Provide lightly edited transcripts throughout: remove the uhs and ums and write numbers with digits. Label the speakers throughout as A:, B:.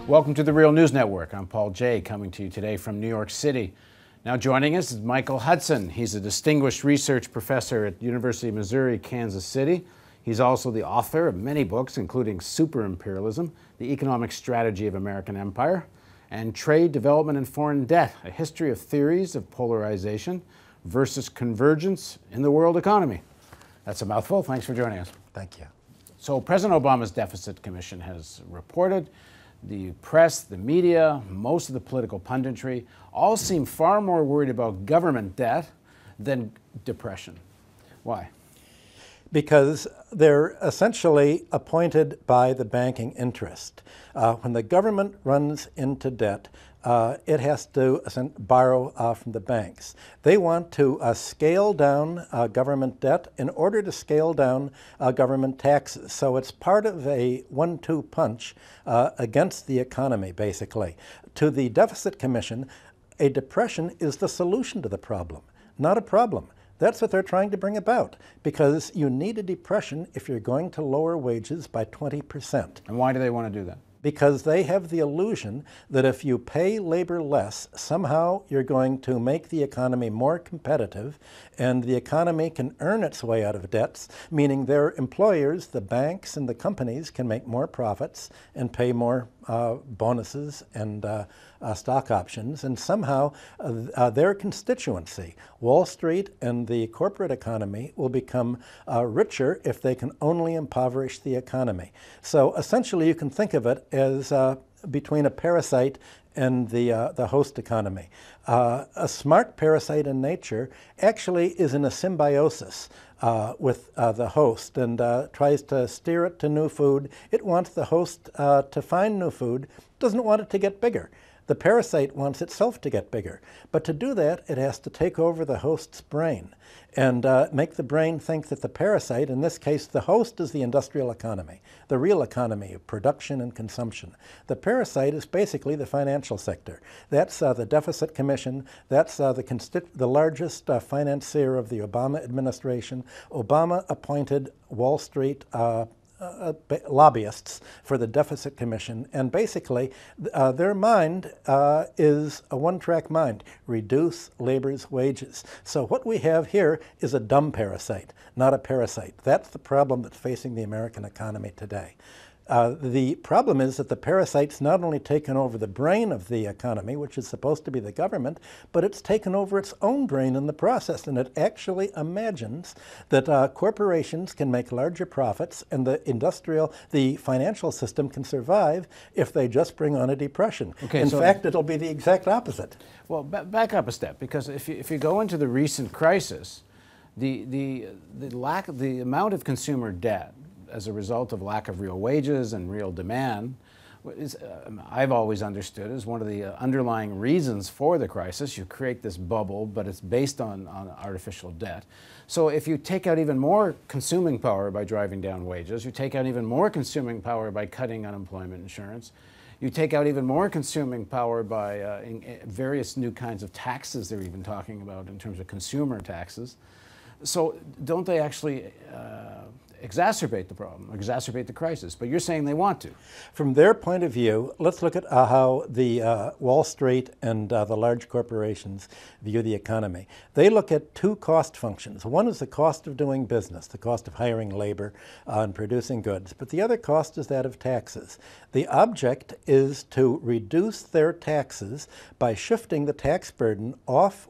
A: Welcome to the Real News Network. I'm Paul Jay, coming to you today from New York City. Now joining us is Michael Hudson. He's a distinguished research professor at the University of Missouri, Kansas City. He's also the author of many books, including Super Imperialism, The Economic Strategy of American Empire, and Trade, Development, and Foreign Debt, A History of Theories of Polarization versus Convergence in the World Economy. That's a mouthful. Thanks for joining us.
B: Thank you.
A: So President Obama's Deficit Commission has reported. The press, the media, most of the political punditry all seem far more worried about government debt than depression. Why?
B: Because they're essentially appointed by the banking interest. When the government runs into debt, it has to borrow from the banks. They want to scale down government debt in order to scale down government taxes. So it's part of a 1-2 punch against the economy, basically. To the Deficit Commission, a depression is the solution to the problem, not a problem. That's what they're trying to bring about, because you need a depression if you're going to lower wages by 20%.
A: And why do they want to do that?
B: Because they have the illusion that if you pay labor less, somehow you're going to make the economy more competitive and the economy can earn its way out of debts, meaning their employers, the banks and the companies, can make more profits and pay more bonuses and stock options, and somehow their constituency, Wall Street and the corporate economy, will become richer if they can only impoverish the economy. So essentially you can think of it as between a parasite and the host economy. A smart parasite in nature actually is in a symbiosis with the host and tries to steer it to new food. It wants the host to find new food, doesn't want it to get bigger. The parasite wants itself to get bigger. But to do that, it has to take over the host's brain and make the brain think that the parasite, in this case the host, is the industrial economy, the real economy of production and consumption. The parasite is basically the financial sector. That's the Deficit Commission. That's the largest financier of the Obama administration. Obama appointed Wall Street lobbyists for the Deficit Commission, and basically their mind is a one-track mind: reduce labor's wages. So what we have here is a dumb parasite, not a parasite. That's the problem that's facing the American economy today. The problem is that the parasite's not only taken over the brain of the economy, which is supposed to be the government, but it's taken over its own brain in the process, and it actually imagines that corporations can make larger profits and the financial system can survive if they just bring on a depression. Okay, in fact, it'll be the exact opposite.
A: Well, back up a step, because if you go into the recent crisis, the amount of consumer debt as a result of lack of real wages and real demand is, I've always understood, as one of the underlying reasons for the crisis. You create this bubble, but it's based on artificial debt. So if you take out even more consuming power by driving down wages, you take out even more consuming power by cutting unemployment insurance, you take out even more consuming power by various new kinds of taxes they're even talking about in terms of consumer taxes. So don't they actually exacerbate the problem, exacerbate the crisis? But you're saying they want to.
B: From their point of view, let's look at how the Wall Street and the large corporations view the economy. They look at two cost functions. One is the cost of doing business, the cost of hiring labor and producing goods, but the other cost is that of taxes. The object is to reduce their taxes by shifting the tax burden off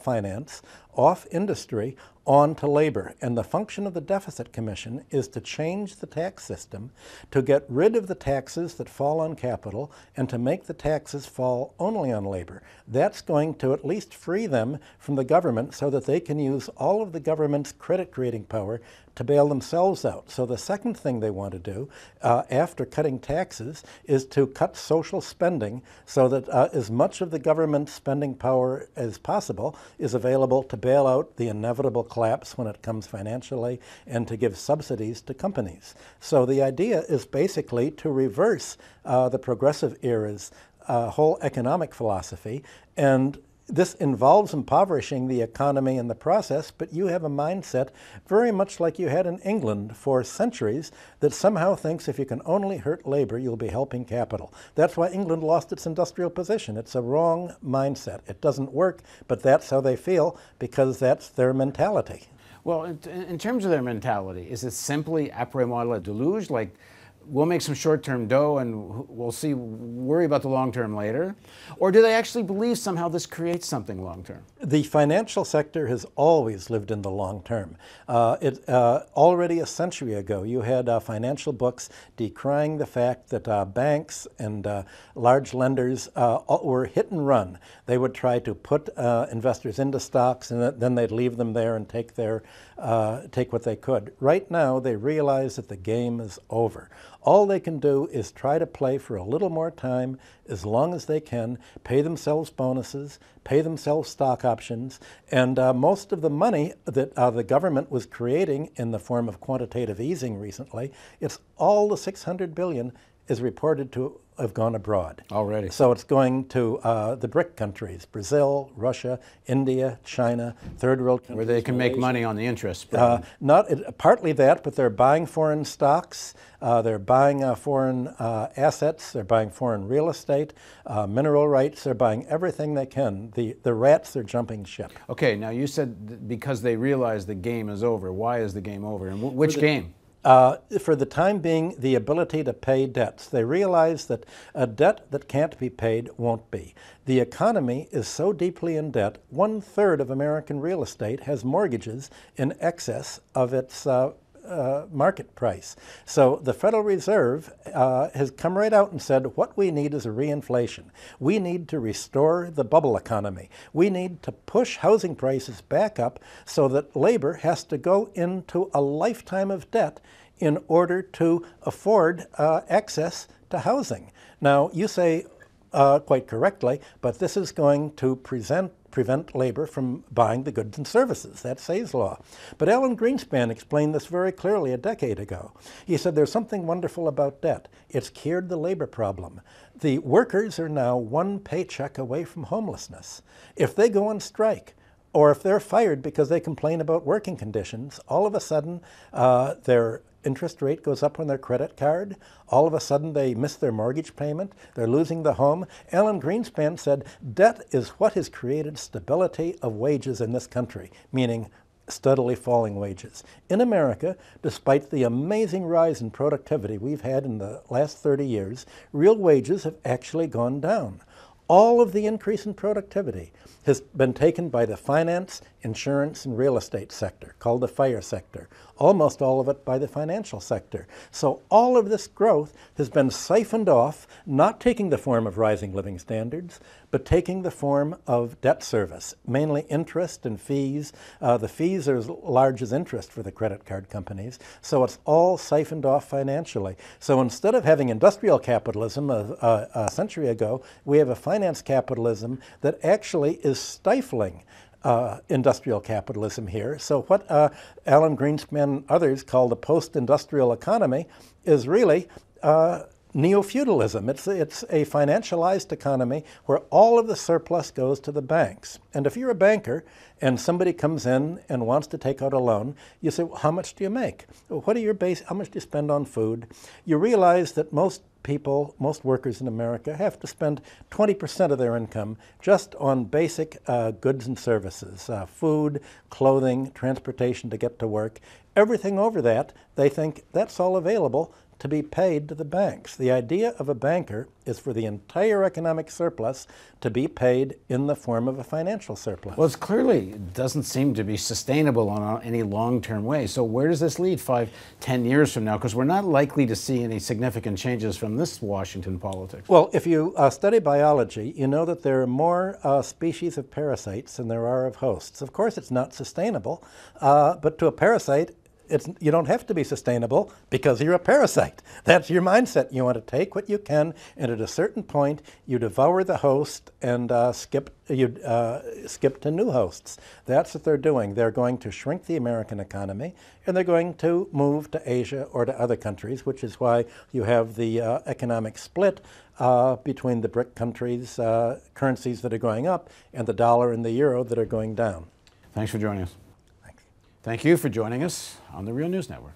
B: finance, off industry, on to labor. And the function of the Deficit Commission is to change the tax system, to get rid of the taxes that fall on capital and to make the taxes fall only on labor. That's going to at least free them from the government so that they can use all of the government's credit creating power to bail themselves out. So the second thing they want to do after cutting taxes is to cut social spending so that as much of the government spending power as possible is available to bail out the inevitable collapse when it comes financially and to give subsidies to companies. So the idea is basically to reverse the progressive era's whole economic philosophy and this involves impoverishing the economy in the process, but you have a mindset very much like you had in England for centuries that somehow thinks if you can only hurt labor, you'll be helping capital. That's why England lost its industrial position. It's a wrong mindset. It doesn't work, but that's how they feel because that's their mentality.
A: Well, in terms of their mentality, is it simply après moi le déluge, like we'll make some short-term dough and we'll worry about the long-term later? Or do they actually believe somehow this creates something long-term?
B: The financial sector has always lived in the long term. Already a century ago, you had financial books decrying the fact that banks and large lenders were hit and run. They would try to put investors into stocks and then they'd leave them there and take what they could. Right now, they realize that the game is over. All they can do is try to play for a little more time, as long as they can, pay themselves bonuses, pay themselves stock options, and most of the money that the government was creating in the form of quantitative easing recently, it's all the $600 billion is reported to have gone abroad.
A: Already.
B: So it's going to the BRIC countries, Brazil, Russia, India, China, third world countries.
A: Where they can make money on the interest.
B: Partly that, but they're buying foreign stocks, they're buying foreign assets, they're buying foreign real estate, mineral rights, they're buying everything they can. The rats are jumping ship.
A: Okay, now you said because they realize the game is over. Why is the game over? And which game?
B: For the time being, the ability to pay debts. They realize that a debt that can't be paid won't be. The economy is so deeply in debt, 1/3 of American real estate has mortgages in excess of its market price. So the Federal Reserve has come right out and said, what we need is a reinflation. We need to restore the bubble economy. We need to push housing prices back up so that labor has to go into a lifetime of debt in order to afford access to housing. Now, you say quite correctly, but this is going to prevent labor from buying the goods and services. That's Say's law. But Alan Greenspan explained this very clearly a decade ago. He said there's something wonderful about debt. It's cured the labor problem. The workers are now one paycheck away from homelessness. If they go on strike, or if they're fired because they complain about working conditions, all of a sudden their interest rate goes up on their credit card. All of a sudden they miss their mortgage payment. They're losing the home. Alan Greenspan said, debt is what has created stability of wages in this country, meaning steadily falling wages. In America, despite the amazing rise in productivity we've had in the last 30 years, real wages have actually gone down. All of the increase in productivity has been taken by the finance, insurance, and real estate sector, called the FIRE sector. Almost all of it by the financial sector. So all of this growth has been siphoned off, not taking the form of rising living standards, but taking the form of debt service, mainly interest and fees. The fees are as large as interest for the credit card companies, so it's all siphoned off financially. So instead of having industrial capitalism a century ago, we have a finance capitalism that actually is stifling industrial capitalism here. So what Alan Greenspan and others call the post-industrial economy is really neo-feudalism. It's a financialized economy where all of the surplus goes to the banks. And if you're a banker and somebody comes in and wants to take out a loan, you say, well, how much do you make? What are your how much do you spend on food? You realize that most workers in America have to spend 20% of their income just on basic goods and services, food, clothing, transportation to get to work. Everything over that, they think that's all available to be paid to the banks. The idea of a banker is for the entire economic surplus to be paid in the form of a financial surplus.
A: Well, it doesn't seem to be sustainable on any long-term way. So where does this lead 5, 10 years from now? Because we're not likely to see any significant changes from this Washington politics.
B: Well, if you study biology, you know that there are more species of parasites than there are of hosts. Of course, it's not sustainable, but to a parasite, you don't have to be sustainable because you're a parasite. That's your mindset. You want to take what you can, and at a certain point, you devour the host and skip to new hosts. That's what they're doing. They're going to shrink the American economy, and they're going to move to Asia or to other countries, which is why you have the economic split between the BRIC countries' currencies that are going up and the dollar and the euro that are going down.
A: Thanks for joining us.
B: Thanks.
A: Thank you for joining us on the Real News Network.